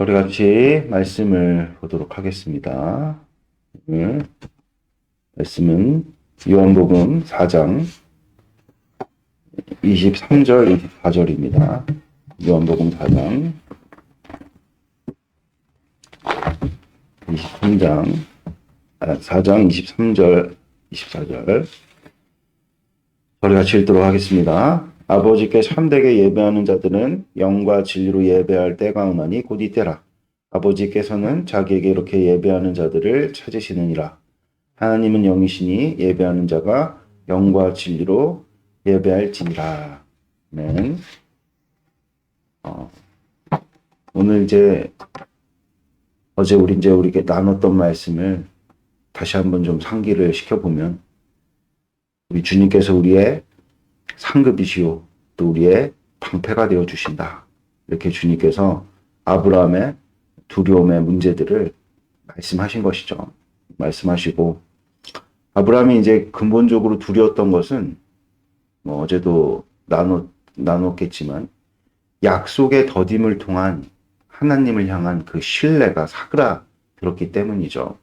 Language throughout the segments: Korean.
우리 같이 말씀을 보도록 하겠습니다. 오늘 말씀은 요한복음 4장 23절, 24절입니다. 요한복음 4장 4장 23절, 24절. 우리 같이 읽도록 하겠습니다. 아버지께 참되게 예배하는 자들은 영과 진리로 예배할 때가 오나니 곧 이때라. 아버지께서는 자기에게 이렇게 예배하는 자들을 찾으시느니라. 하나님은 영이시니 예배하는 자가 영과 진리로 예배할지니라. 네. 오늘 어제 우리가 나눴던 말씀을 다시 한번 좀 상기를 시켜보면, 우리 주님께서 우리의 상급이시오, 또 우리의 방패가 되어 주신다. 이렇게 주님께서 아브라함의 두려움의 문제들을 말씀하신 것이죠. 말씀하시고, 아브라함이 근본적으로 두려웠던 것은 어제도 나눴겠지만, 약속의 더딤을 통한 하나님을 향한 그 신뢰가 사그라들었기 때문이죠.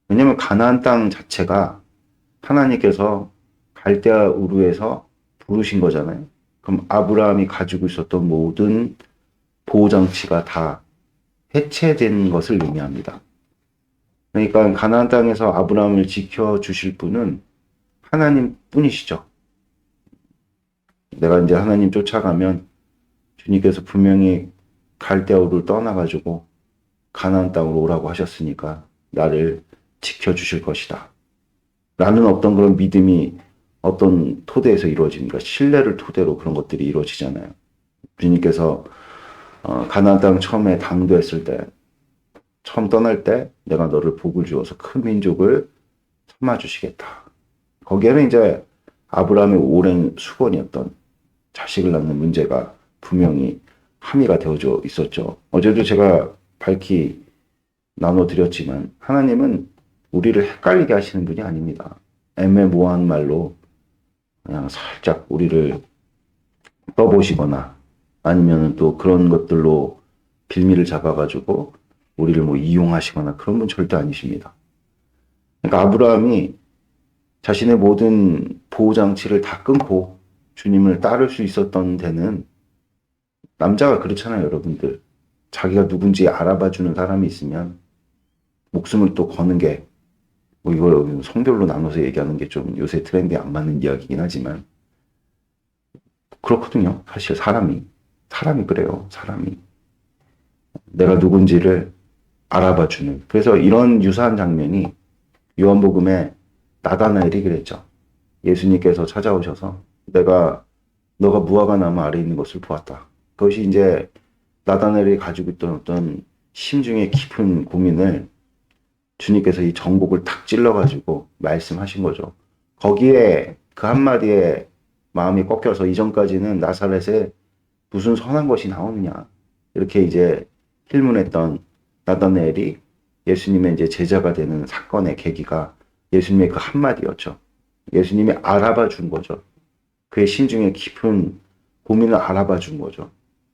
왜냐하면 가나안 땅 자체가 하나님께서 갈대아 우르에서 부르신 거잖아요. 그럼 아브라함이 가지고 있었던 모든 보호장치가 다 해체된 것을 의미합니다. 그러니까 가나안 땅에서 아브라함을 지켜주실 분은 하나님 뿐이시죠. 내가 하나님 쫓아가면 주님께서 분명히 갈대아 우르를 떠나가지고 가나안 땅으로 오라고 하셨으니까 나를 지켜주실 것이다. 라는 어떤 그런 믿음이 어떤 토대에서 이루어집니까? 신뢰를 토대로 그런 것들이 이루어지잖아요. 주님께서 가나안 땅 처음에 당도했을 때, 처음 떠날 때 내가 너를 복을 주어서 큰 민족을 삼아 주시겠다. 거기에는 아브라함의 오랜 수건이었던 자식을 낳는 문제가 분명히 함의가 되어져 있었죠. 어제도 제가 밝히 나눠드렸지만, 하나님은 우리를 헷갈리게 하시는 분이 아닙니다. 애매모호한 말로 그냥 살짝 우리를 떠보시거나, 아니면 또 그런 것들로 빌미를 잡아가지고 우리를 이용하시거나, 그런 분 절대 아니십니다. 그러니까 아브라함이 자신의 모든 보호장치를 다 끊고 주님을 따를 수 있었던 데는, 남자가 그렇잖아요, 여러분들. 자기가 누군지 알아봐주는 사람이 있으면 목숨을 또 거는 게, 이걸 성별로 나눠서 얘기하는 게 좀 요새 트렌드에 안 맞는 이야기긴 하지만, 그렇거든요. 사실 사람이 그래요. 사람이 내가 누군지를 알아봐주는. 그래서 이런 유사한 장면이 요한복음에 나다나엘이 그랬죠. 예수님께서 찾아오셔서 너가 무화과 나무 아래 있는 것을 보았다. 그것이 나다나엘이 가지고 있던 어떤 심중의 깊은 고민을 주님께서 이 정곡을 탁 찔러가지고 말씀하신 거죠. 거기에 그 한마디에 마음이 꺾여서, 이전까지는 나사렛에 무슨 선한 것이 나오느냐, 이렇게 힐문했던 나다나엘이 예수님의 제자가 되는 사건의 계기가 예수님의 그 한마디였죠. 예수님이 알아봐 준 거죠. 그의 심중의 깊은 고민을 알아봐 준 거죠.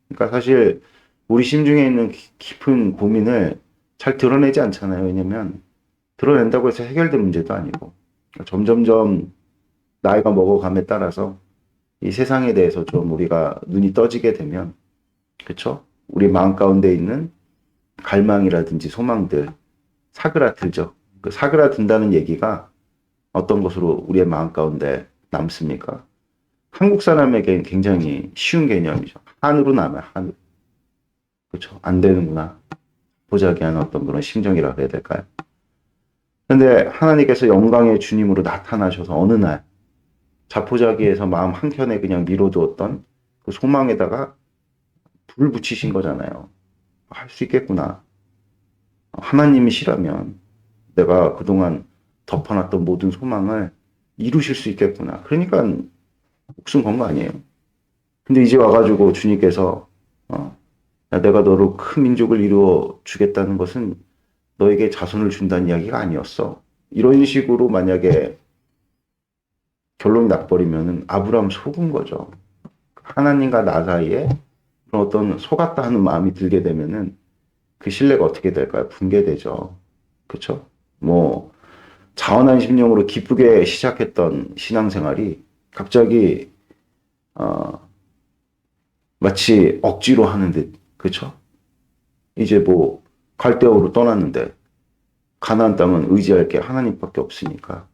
그러니까 사실 우리 심중에 있는 깊은 고민을 잘 드러내지 않잖아요. 왜냐면 드러낸다고 해서 해결된 문제도 아니고, 점점점 나이가 먹어감에 따라서 이 세상에 대해서 좀 우리가 눈이 떠지게 되면, 그렇죠? 우리 마음 가운데 있는 갈망이라든지 소망들 사그라들죠. 그 사그라든다는 얘기가 어떤 것으로 우리의 마음 가운데 남습니까? 한국 사람에게는 굉장히 쉬운 개념이죠. 한으로 남아요. 한. 그렇죠? 안 되는구나. 보자기한 어떤 그런 심정이라고 해야 될까요? 그런데 하나님께서 영광의 주님으로 나타나셔서 어느 날 자포자기에서 마음 한켠에 그냥 미뤄두었던 그 소망에다가 불 붙이신 거잖아요. 할 수 있겠구나. 하나님이시라면 내가 그동안 덮어놨던 모든 소망을 이루실 수 있겠구나. 그러니까 목숨 건 거 아니에요. 근데 이제 와가지고 주님께서 내가 너로 큰 민족을 이루어 주겠다는 것은 너에게 자손을 준다는 이야기가 아니었어. 이런 식으로 만약에 결론이 나버리면 아브라함 속은 거죠. 하나님과 나 사이에 그런 어떤 속았다 하는 마음이 들게 되면은 그 신뢰가 어떻게 될까요? 붕괴되죠. 그쵸? 뭐, 자원안심용으로 기쁘게 시작했던 신앙생활이 갑자기, 어, 마치 억지로 하는 듯, 그쵸? 이제 뭐, 갈대오로 떠났는데, 가나안 땅은 의지할 게 하나님밖에 없으니까.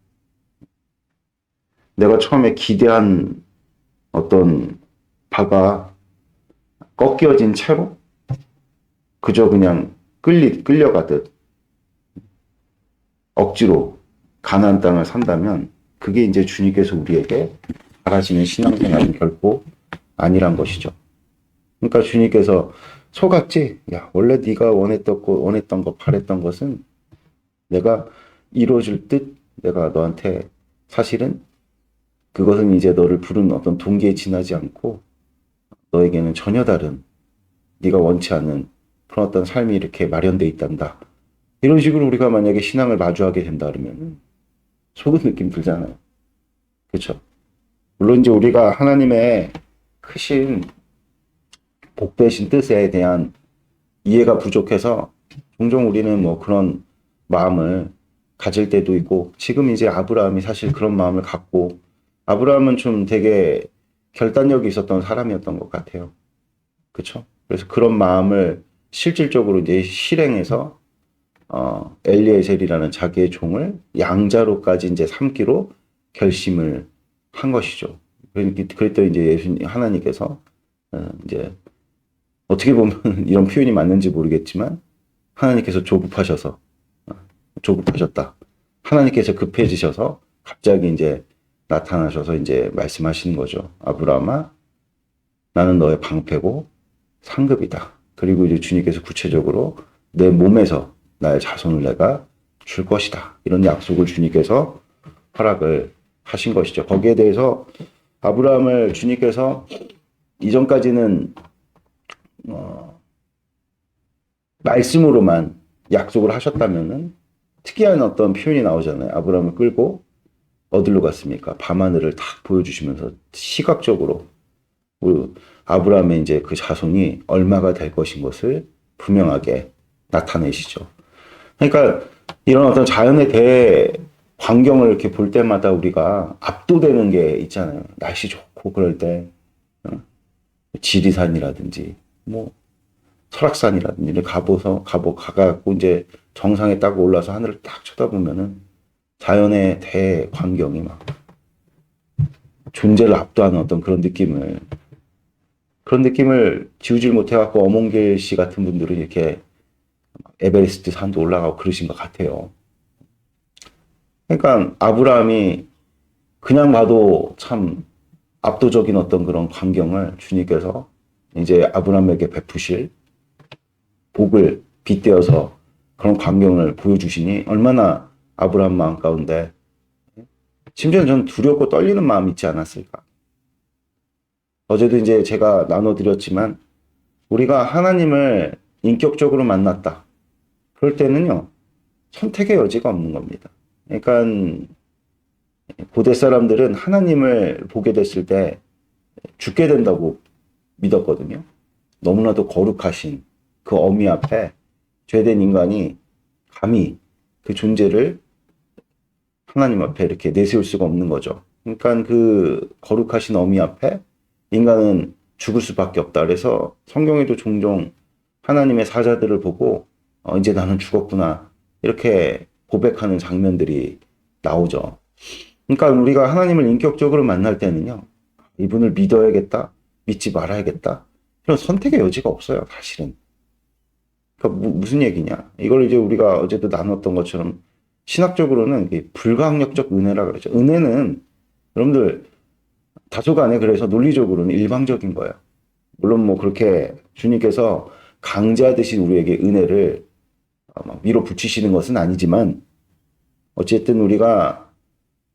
내가 처음에 기대한 어떤 바가 꺾여진 채로 그저 그냥 끌려가듯 억지로 가나안 땅을 산다면 그게 이제 주님께서 우리에게 바라시는 신앙생활은 결코 아니란 것이죠. 그러니까 주님께서 속았지? 야, 원래 네가 원했던 거, 바랬던 것은 내가 이루어줄 듯 내가 너한테 사실은 그것은 이제 너를 부른 어떤 동기에 지나지 않고 너에게는 전혀 다른 네가 원치 않는 그런 어떤 삶이 이렇게 마련돼 있단다. 이런 식으로 우리가 만약에 신앙을 마주하게 된다 그러면 속은 느낌 들잖아요. 그렇죠? 물론 이제 우리가 하나님의 크신 복되신 뜻에 대한 이해가 부족해서 종종 우리는 뭐 그런 마음을 가질 때도 있고 지금 이제 아브라함이 사실 그런 마음을 갖고 아브라함은 좀 되게 결단력이 있었던 사람이었던 것 같아요. 그렇죠? 그래서 그런 마음을 실질적으로 이제 실행해서 엘리에셀이라는 자기의 종을 양자로까지 이제 삼기로 결심을 한 것이죠. 그랬더니 이제 하나님께서 이제 어떻게 보면 이런 표현이 맞는지 모르겠지만 하나님께서 조급하셨다. 하나님께서 급해지셔서 갑자기 이제 나타나셔서 이제 말씀하시는 거죠. 아브라함아, 나는 너의 방패고 상급이다. 그리고 이제 주님께서 구체적으로 내 몸에서 나의 자손을 내가 줄 것이다. 이런 약속을 주님께서 허락을 하신 것이죠. 거기에 대해서 아브라함을 주님께서 이전까지는 말씀으로만 약속을 하셨다면은 특이한 어떤 표현이 나오잖아요. 아브라함을 끌고 어디로 갔습니까? 밤하늘을 딱 보여주시면서 시각적으로 아브라함의 이제 그 자손이 얼마가 될 것인 것을 분명하게 나타내시죠. 그러니까 이런 어떤 자연에 대해 광경을 이렇게 볼 때마다 우리가 압도되는 게 있잖아요. 날씨 좋고 그럴 때 지리산이라든지 뭐 설악산이라든지 가갖고 이제 정상에 딱 올라서 하늘을 딱 쳐다보면은 자연의 대광경이 막 존재를 압도하는 어떤 그런 느낌을 지우질 못해갖고 어몽길 씨 같은 분들은 이렇게 에베레스트 산도 올라가고 그러신 것 같아요. 그러니까 아브라함이 그냥 봐도 참 압도적인 어떤 그런 광경을 주님께서 이제 아브라함에게 베푸실 복을 빗대어서 그런 광경을 보여주시니 얼마나 아브라함 마음 가운데 심지어는 저는 두렵고 떨리는 마음이 있지 않았을까. 어제도 이제 제가 나눠드렸지만 우리가 하나님을 인격적으로 만났다. 그럴 때는요. 선택의 여지가 없는 겁니다. 그러니까 고대 사람들은 하나님을 보게 됐을 때 죽게 된다고 믿었거든요. 너무나도 거룩하신 그 어미 앞에 죄된 인간이 감히 그 존재를 하나님 앞에 이렇게 내세울 수가 없는 거죠. 그러니까 그 거룩하신 어미 앞에 인간은 죽을 수밖에 없다. 그래서 성경에도 종종 하나님의 사자들을 보고 이제 나는 죽었구나 이렇게 고백하는 장면들이 나오죠. 그러니까 우리가 하나님을 인격적으로 만날 때는요. 이분을 믿어야겠다, 믿지 말아야겠다. 이런 선택의 여지가 없어요, 사실은. 그러니까 무슨 얘기냐? 이걸 이제 우리가 어제도 나눴던 것처럼 신학적으로는 불가항력적 은혜라 그러죠. 은혜는 여러분들 다소간에 그래서 논리적으로는 일방적인 거예요. 물론 뭐 그렇게 주님께서 강제하듯이 우리에게 은혜를 막 밀어붙이시는 것은 아니지만 어쨌든 우리가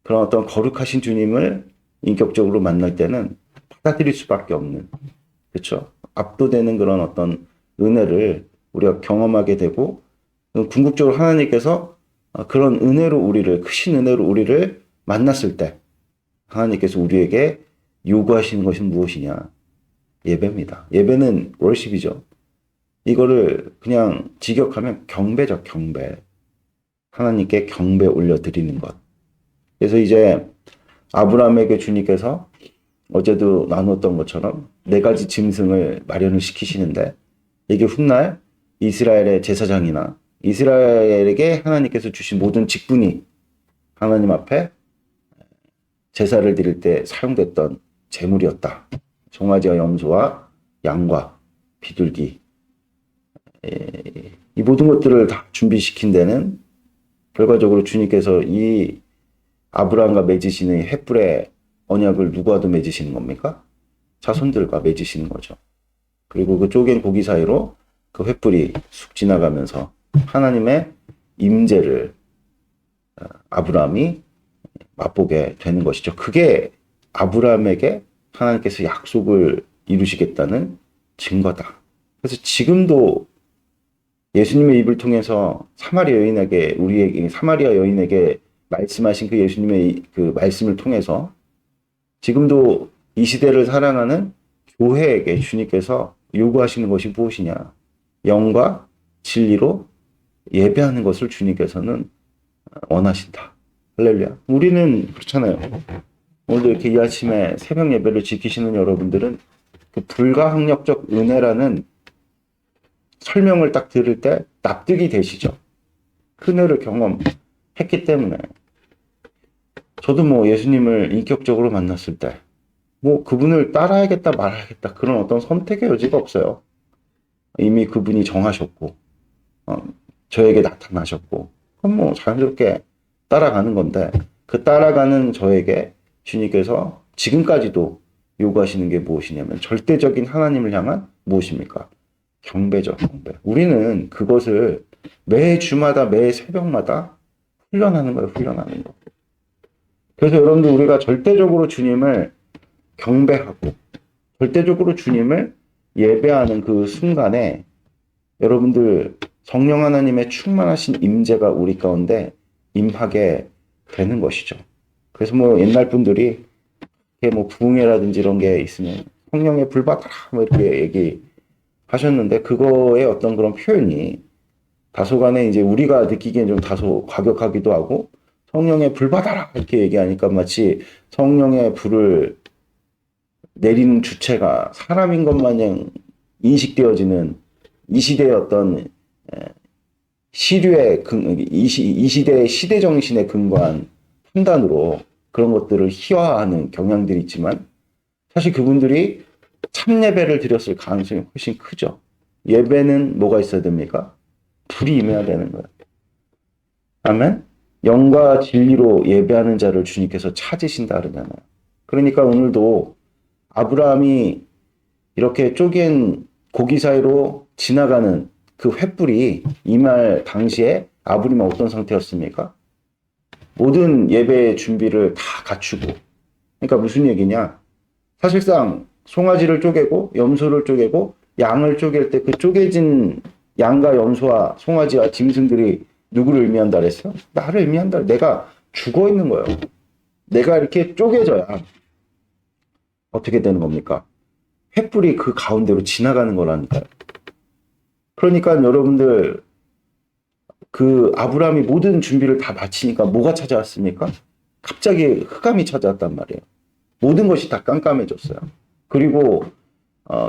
그런 어떤 거룩하신 주님을 인격적으로 만날 때는 받아들일 수밖에 없는, 그렇죠? 압도되는 그런 어떤 은혜를 우리가 경험하게 되고 궁극적으로 하나님께서 그런 은혜로 크신 은혜로 우리를 만났을 때 하나님께서 우리에게 요구하시는 것은 무엇이냐? 예배입니다. 예배는 월십이죠. 이거를 그냥 직역하면 경배죠, 경배. 하나님께 경배 올려드리는 것. 그래서 이제 아브라함에게 주님께서 어제도 나눴던 것처럼 네 가지 짐승을 마련을 시키시는데 이게 훗날 이스라엘의 제사장이나 이스라엘에게 하나님께서 주신 모든 직분이 하나님 앞에 제사를 드릴 때 사용됐던 제물이었다. 송아지와 염소와 양과 비둘기. 이 모든 것들을 다 준비시킨 데는 결과적으로 주님께서 이 아브라함과 맺으시는 횃불의 언약을 누구와도 맺으시는 겁니까? 자손들과 맺으시는 거죠. 그리고 그 쪼갠 고기 사이로 그 횃불이 쑥 지나가면서 하나님의 임재를 아브라함이 맛보게 되는 것이죠. 그게 아브라함에게 하나님께서 약속을 이루시겠다는 증거다. 그래서 지금도 예수님의 입을 통해서 사마리아 여인에게 말씀하신 그 예수님의 그 말씀을 통해서 지금도 이 시대를 사랑하는 교회에게 주님께서 요구하시는 것이 무엇이냐? 영과 진리로 예배하는 것을 주님께서는 원하신다. 할렐루야. 우리는 그렇잖아요. 오늘도 이렇게 이 아침에 새벽 예배를 지키시는 여러분들은 그 불가항력적 은혜라는 설명을 딱 들을 때 납득이 되시죠? 그 은혜를 경험했기 때문에 저도 뭐 예수님을 인격적으로 만났을 때 뭐 그분을 따라야겠다 말아야겠다 그런 어떤 선택의 여지가 없어요. 이미 그분이 정하셨고 저에게 나타나셨고 그럼 뭐 자연스럽게 따라가는 건데 그 따라가는 저에게 주님께서 지금까지도 요구하시는 게 무엇이냐면 절대적인 하나님을 향한 무엇입니까? 경배죠, 경배. 우리는 그것을 매 주마다 매 새벽마다 훈련하는 거예요, 훈련하는 거. 그래서 여러분들 우리가 절대적으로 주님을 경배하고 절대적으로 주님을 예배하는 그 순간에 여러분들 성령 하나님의 충만하신 임재가 우리 가운데 임하게 되는 것이죠. 그래서 뭐 옛날 분들이 뭐 부흥회라든지 이런 게 있으면 성령의 불 받아라 뭐 이렇게 얘기하셨는데 그거의 어떤 그런 표현이 다소간에 이제 우리가 느끼기엔 좀 다소 과격하기도 하고 성령의 불 받아라 이렇게 얘기하니까 마치 성령의 불을 내리는 주체가 사람인 것 마냥 인식되어지는 이 시대의 어떤 시류의 이 시대의 시대 정신에 근거한 판단으로 그런 것들을 희화화하는 경향들이 있지만 사실 그분들이 참 예배를 드렸을 가능성이 훨씬 크죠. 예배는 뭐가 있어야 됩니까? 불이 임해야 되는 거예요. 아멘. 영과 진리로 예배하는 자를 주님께서 찾으신다 그러잖아요. 그러니까 오늘도 아브라함이 이렇게 쪼갠 고기 사이로 지나가는 그 횃불이 임할 당시에 아브라함은 어떤 상태였습니까? 모든 예배의 준비를 다 갖추고. 그러니까 무슨 얘기냐? 사실상 송아지를 쪼개고 염소를 쪼개고 양을 쪼갤 때 그 쪼개진 양과 염소와 송아지와 짐승들이 누구를 의미한다 그랬어요? 나를 의미한다. 내가 죽어 있는 거예요. 내가 이렇게 쪼개져야 어떻게 되는 겁니까? 횃불이 그 가운데로 지나가는 거라니까요. 그러니까 여러분들 그 아브라함이 모든 준비를 다 마치니까 뭐가 찾아왔습니까? 갑자기 흑암이 찾아왔단 말이에요. 모든 것이 다 깜깜해졌어요. 그리고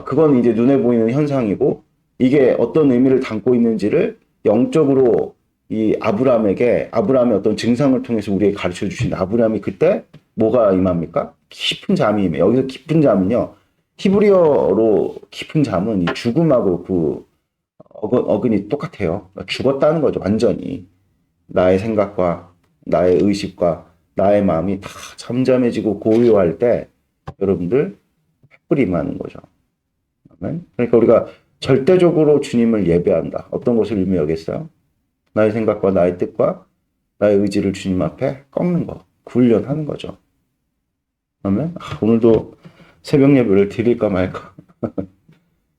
그건 이제 눈에 보이는 현상이고 이게 어떤 의미를 담고 있는지를 영적으로 이 아브라함의 어떤 증상을 통해서 우리에게 가르쳐 주신 아브라함이 그때 뭐가 임합니까? 깊은 잠이 임해요. 여기서 깊은 잠은요. 히브리어로 깊은 잠은 이 죽음하고 그 어근이 똑같아요. 죽었다는 거죠. 완전히. 나의 생각과 나의 의식과 나의 마음이 다 잠잠해지고 고요할 때 여러분들 횃불이 임하는 거죠. 그러니까 우리가 절대적으로 주님을 예배한다. 어떤 것을 의미하겠어요? 나의 생각과 나의 뜻과 나의 의지를 주님 앞에 꺾는 거, 훈련하는 거죠. 그러면 오늘도 새벽 예배를 드릴까 말까.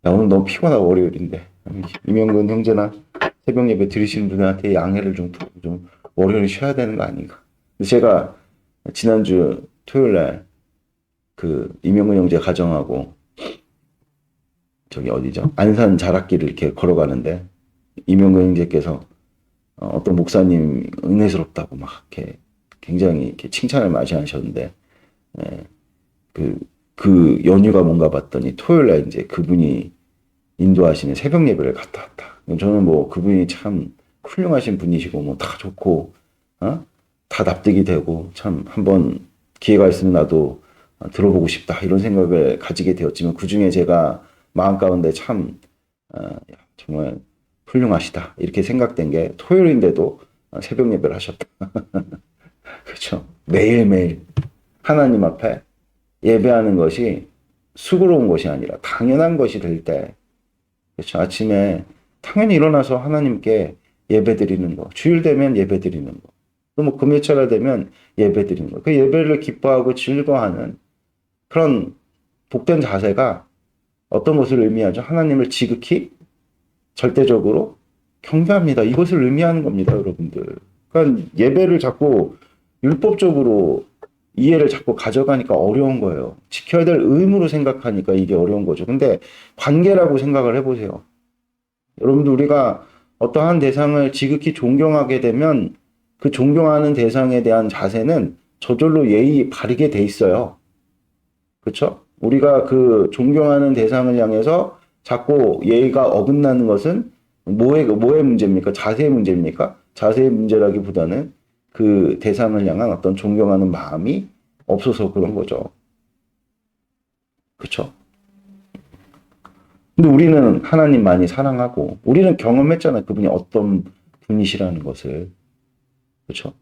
야, 오늘 너무 피곤하고 월요일인데 이명근 형제나 새벽 예배 드리시는 분들한테 양해를 좀 월요일 쉬어야 되는 거 아닌가. 제가 지난주 토요일 날 그 이명근 형제 가정하고 저기 어디죠? 안산 자락길을 이렇게 걸어가는데 이명근 형제께서 어떤 목사님 은혜스럽다고 막 이렇게 굉장히 이렇게 칭찬을 많이 하셨는데 예, 그 연휴가 뭔가 봤더니 토요일 날 이제 그분이 인도하시는 새벽 예배를 갔다 왔다. 저는 뭐 그분이 참 훌륭하신 분이시고 뭐 다 좋고 다 납득이 되고 참 한번 기회가 있으면 나도 들어보고 싶다 이런 생각을 가지게 되었지만 그 중에 제가 마음 가운데 참 정말 훌륭하시다 이렇게 생각된 게 토요일인데도 새벽 예배를 하셨다. 그렇죠. 매일매일 하나님 앞에 예배하는 것이 수고로운 것이 아니라 당연한 것이 될 때, 그렇죠. 아침에 당연히 일어나서 하나님께 예배 드리는 거, 주일 되면 예배 드리는 거, 또 뭐 금요철 되면 예배 드리는 거, 그 예배를 기뻐하고 즐거워하는 그런 복된 자세가 어떤 것을 의미하죠? 하나님을 지극히 절대적으로 경배합니다. 이것을 의미하는 겁니다, 여러분들. 그러니까 예배를 자꾸 율법적으로 이해를 자꾸 가져가니까 어려운 거예요. 지켜야 될 의무로 생각하니까 이게 어려운 거죠. 근데 관계라고 생각을 해보세요. 여러분들 우리가 어떠한 대상을 지극히 존경하게 되면 그 존경하는 대상에 대한 자세는 저절로 예의 바르게 돼 있어요. 그렇죠? 우리가 그 존경하는 대상을 향해서 자꾸 예의가 어긋나는 것은 뭐의 문제입니까? 자세의 문제입니까? 자세의 문제라기보다는 그 대상을 향한 어떤 존경하는 마음이 없어서 그런 거죠. 그렇죠? 근데 우리는 하나님 많이 사랑하고 우리는 경험했잖아요. 그분이 어떤 분이시라는 것을. 그렇죠?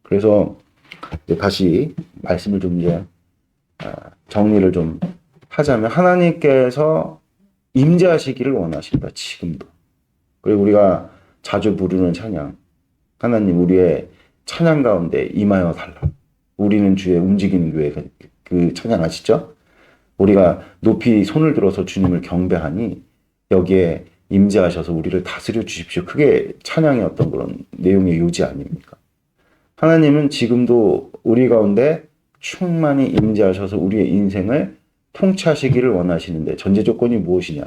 그래서 다시 말씀을 좀 이제 정리를 좀 하자면 하나님께서 임재하시기를 원하신다. 지금도. 그리고 우리가 자주 부르는 찬양. 하나님 우리의 찬양 가운데 임하여 달라. 우리는 주의 움직이는 교회 그 찬양 아시죠? 우리가 높이 손을 들어서 주님을 경배하니 여기에 임재하셔서 우리를 다스려 주십시오. 그게 찬양의 어떤 그런 내용의 요지 아닙니까? 하나님은 지금도 우리 가운데 충만히 임재하셔서 우리의 인생을 통치하시기를 원하시는데 전제 조건이 무엇이냐?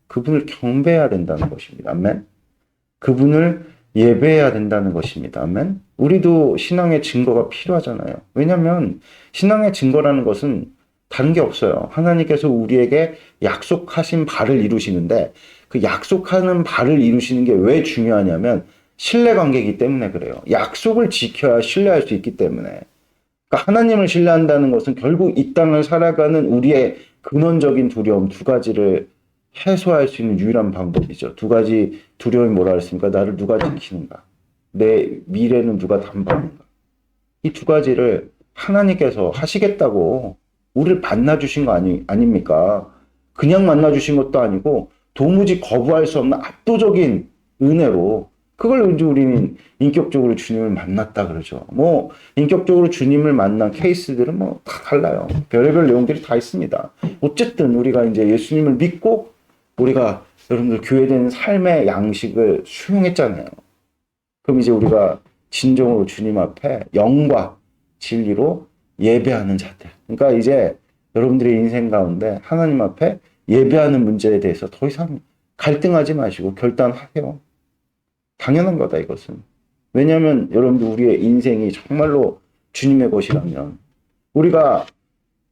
그분을 경배해야 된다는 것입니다. 아멘. 그분을 예배해야 된다는 것입니다. 아멘. 우리도 신앙의 증거가 필요하잖아요. 왜냐하면 신앙의 증거라는 것은 다른 게 없어요. 하나님께서 우리에게 약속하신 바를 이루시는데 그 약속하는 바를 이루시는 게 왜 중요하냐면 신뢰관계이기 때문에 그래요. 약속을 지켜야 신뢰할 수 있기 때문에. 그러니까 하나님을 신뢰한다는 것은 결국 이 땅을 살아가는 우리의 근원적인 두려움 두 가지를 해소할 수 있는 유일한 방법이죠. 두 가지 두려움이 뭐라 그랬습니까? 나를 누가 지키는가? 내 미래는 누가 담보하는가? 이 두 가지를 하나님께서 하시겠다고 우리를 만나주신 거 아닙니까? 그냥 만나주신 것도 아니고 도무지 거부할 수 없는 압도적인 은혜로 그걸 이제 우리는 인격적으로 주님을 만났다 그러죠. 뭐 인격적으로 주님을 만난 케이스들은 뭐 다 달라요. 별의별 내용들이 다 있습니다. 어쨌든 우리가 이제 예수님을 믿고 우리가 여러분들 교회된 삶의 양식을 수용했잖아요. 그럼 이제 우리가 진정으로 주님 앞에 영과 진리로 예배하는 자들. 그러니까 이제 여러분들의 인생 가운데 하나님 앞에 예배하는 문제에 대해서 더 이상 갈등하지 마시고 결단하세요. 당연한 거다 이것은. 왜냐하면 여러분들 우리의 인생이 정말로 주님의 것이라면 우리가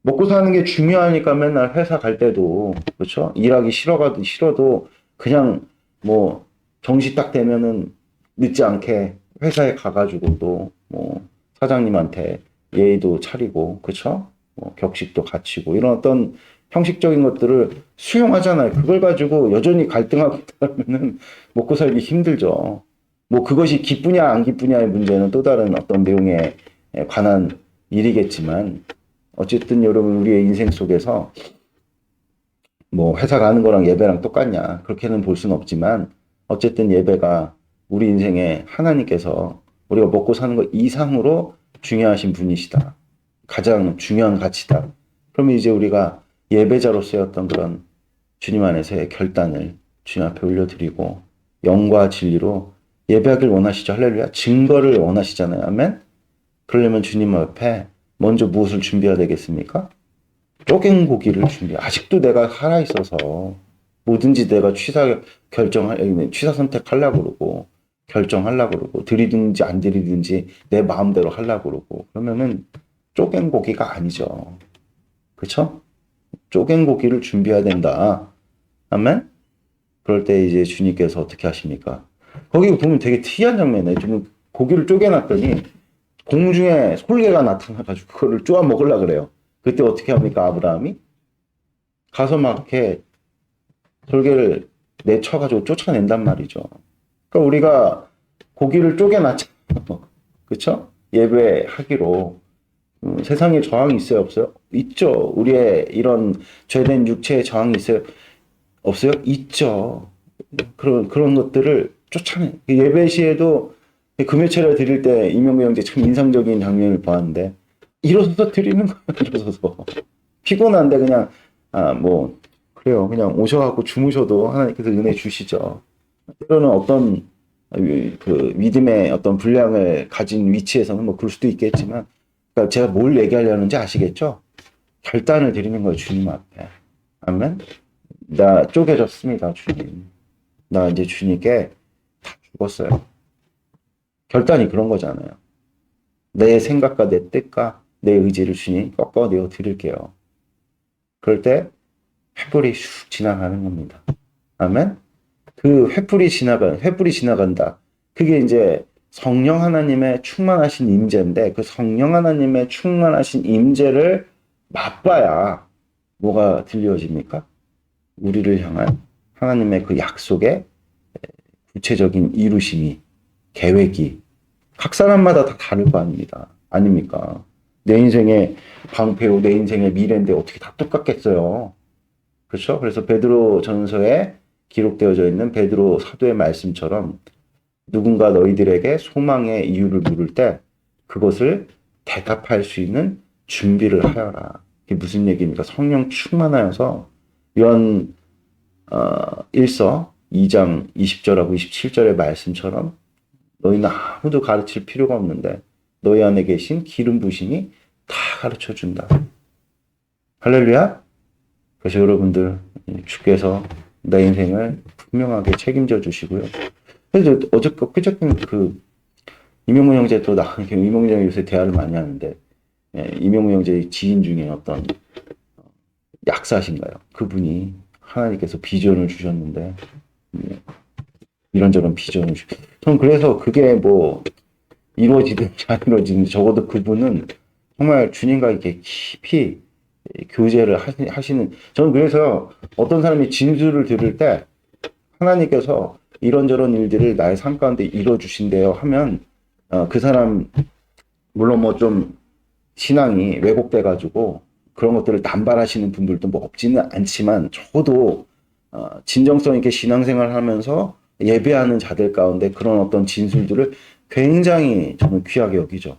먹고 사는 게 중요하니까 맨날 회사 갈 때도 그렇죠? 일하기 싫어도 그냥 뭐 정시 딱 되면은 늦지 않게 회사에 가가지고도 뭐 사장님한테 예의도 차리고 그렇죠? 뭐 격식도 갖추고 이런 어떤 형식적인 것들을 수용하잖아요. 그걸 가지고 여전히 갈등하고 있다면은 먹고 살기 힘들죠. 뭐 그것이 기쁘냐 안 기쁘냐의 문제는 또 다른 어떤 내용에 관한 일이겠지만 어쨌든 여러분 우리의 인생 속에서 뭐 회사 가는 거랑 예배랑 똑같냐 그렇게는 볼 수는 없지만 어쨌든 예배가 우리 인생에 하나님께서 우리가 먹고 사는 것 이상으로 중요하신 분이시다. 가장 중요한 가치다. 그러면 이제 우리가 예배자로서의 어떤 그런 주님 안에서의 결단을 주님 앞에 올려드리고 영과 진리로 예배하길 원하시죠. 할렐루야. 증거를 원하시잖아요. 아멘. 그러려면 주님 앞에 먼저 무엇을 준비해야 되겠습니까? 쪼갠 고기를 준비해. 아직도 내가 살아있어서 뭐든지 내가 취사 선택하려고 그러고, 결정하려고 그러고, 들이든지 안 들이든지 내 마음대로 하려고 그러고, 그러면은 쪼갠 고기가 아니죠. 그쵸? 쪼갠 고기를 준비해야 된다. 하면, 그럴 때 이제 주님께서 어떻게 하십니까? 거기 보면 되게 특이한 장면이에요. 좀 고기를 쪼개놨더니, 공중에 솔개가 나타나가지고 그거를 쪼아 먹으려고 그래요. 그때 어떻게 합니까, 아브라함이? 가서 막 이렇게 솔개를 내쳐가지고 쫓아낸단 말이죠. 그러니까 우리가 고기를 쪼개놨잖아요. 그쵸? 예배하기로. 세상에 저항이 있어요, 없어요? 있죠. 우리의 이런 죄된 육체의 저항이 있어요, 없어요? 있죠. 그런 것들을 쫓아내. 예배 시에도 금요체를 드릴 때 이명구 형제 참 인상적인 장면을 보았는데, 일어서서 드리는 거예요, 일어서서. 피곤한데 그냥, 뭐, 그래요. 그냥 오셔갖고 주무셔도 하나님께서 은혜 주시죠. 때로는 어떤, 그, 믿음의 어떤 분량을 가진 위치에서는 뭐 그럴 수도 있겠지만, 그러니까 제가 뭘 얘기하려는지 아시겠죠? 결단을 드리는 거예요, 주님 앞에. 아멘? 나 쪼개졌습니다, 주님. 나 이제 주님께 다 죽었어요. 결단이 그런 거잖아요. 내 생각과 내 뜻과 내 의지를 주님 꺾어내어 드릴게요. 그럴 때 횃불이 슉 지나가는 겁니다. 아멘? 그 횃불이 지나간다. 그게 이제 성령 하나님의 충만하신 임재인데, 그 성령 하나님의 충만하신 임재를 맛봐야 뭐가 들려집니까? 우리를 향한 하나님의 그 약속의 구체적인 이루심이, 계획이 각 사람마다 다 다를 거 아닙니다. 아닙니까? 내 인생의 방패요, 내 인생의 미래인데 어떻게 다 똑같겠어요? 그렇죠? 그래서 베드로 전서에 기록되어져 있는 베드로 사도의 말씀처럼 누군가 너희들에게 소망의 이유를 물을 때 그것을 대답할 수 있는 준비를 하여라. 이게 무슨 얘기입니까? 성령 충만하여서 요한 1서 2장 20절하고 27절의 말씀처럼 너희는 아무도 가르칠 필요가 없는데 너희 안에 계신 기름 부심이 다 가르쳐 준다. 할렐루야. 그래서 여러분들 주께서 내 인생을 분명하게 책임져 주시고요. 그래서 그저께 그 이명우 형제 또 이명우 형이 요새 대화를 많이 하는데, 이명우 형제 지인 중에 어떤 약사신가요? 그분이 하나님께서 비전을 주셨는데 이런저런 비전을 저는 그래서 그게 뭐 이루어지든지 안 이루어지든지 적어도 그분은 정말 주님과 이렇게 깊이 교제를 하시는, 저는 그래서 어떤 사람이 진술을 들을 때 하나님께서 이런저런 일들을 나의 삶 가운데 이루어주신대요 하면, 그 사람, 물론 뭐 좀 신앙이 왜곡돼가지고 그런 것들을 남발하시는 분들도 뭐 없지는 않지만, 적어도, 진정성 있게 신앙생활 하면서 예배하는 자들 가운데 그런 어떤 진술들을 굉장히 저는 귀하게 여기죠.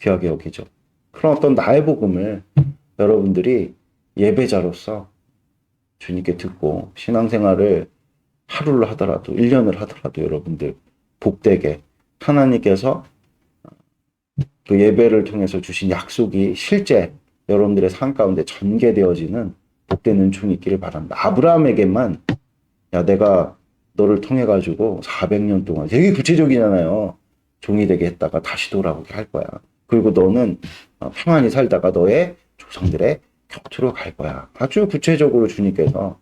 귀하게 여기죠. 그런 어떤 나의 복음을 여러분들이 예배자로서 주님께 듣고 신앙생활을 하루를 하더라도 1년을 하더라도 여러분들 복되게 하나님께서 그 예배를 통해서 주신 약속이 실제 여러분들의 삶 가운데 전개되어지는 복된 은총이 있기를 바랍니다. 아브라함에게만 야 내가 너를 통해 가지고 400년 동안 되게 구체적이잖아요. 종이 되게 했다가 다시 돌아오게 할 거야. 그리고 너는 평안히 살다가 너의 조상들의 곁으로 갈 거야. 아주 구체적으로 주님께서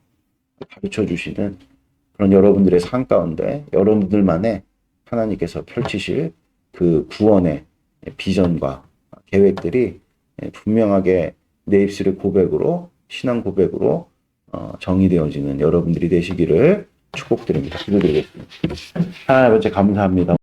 가르쳐 주시는 그런 여러분들의 삶 가운데 여러분들만의 하나님께서 펼치실 그 구원의 비전과 계획들이 분명하게 내 입술의 고백으로, 신앙 고백으로 정의되어지는 여러분들이 되시기를 축복드립니다. 기도드리겠습니다. 하나님 아버지 감사합니다.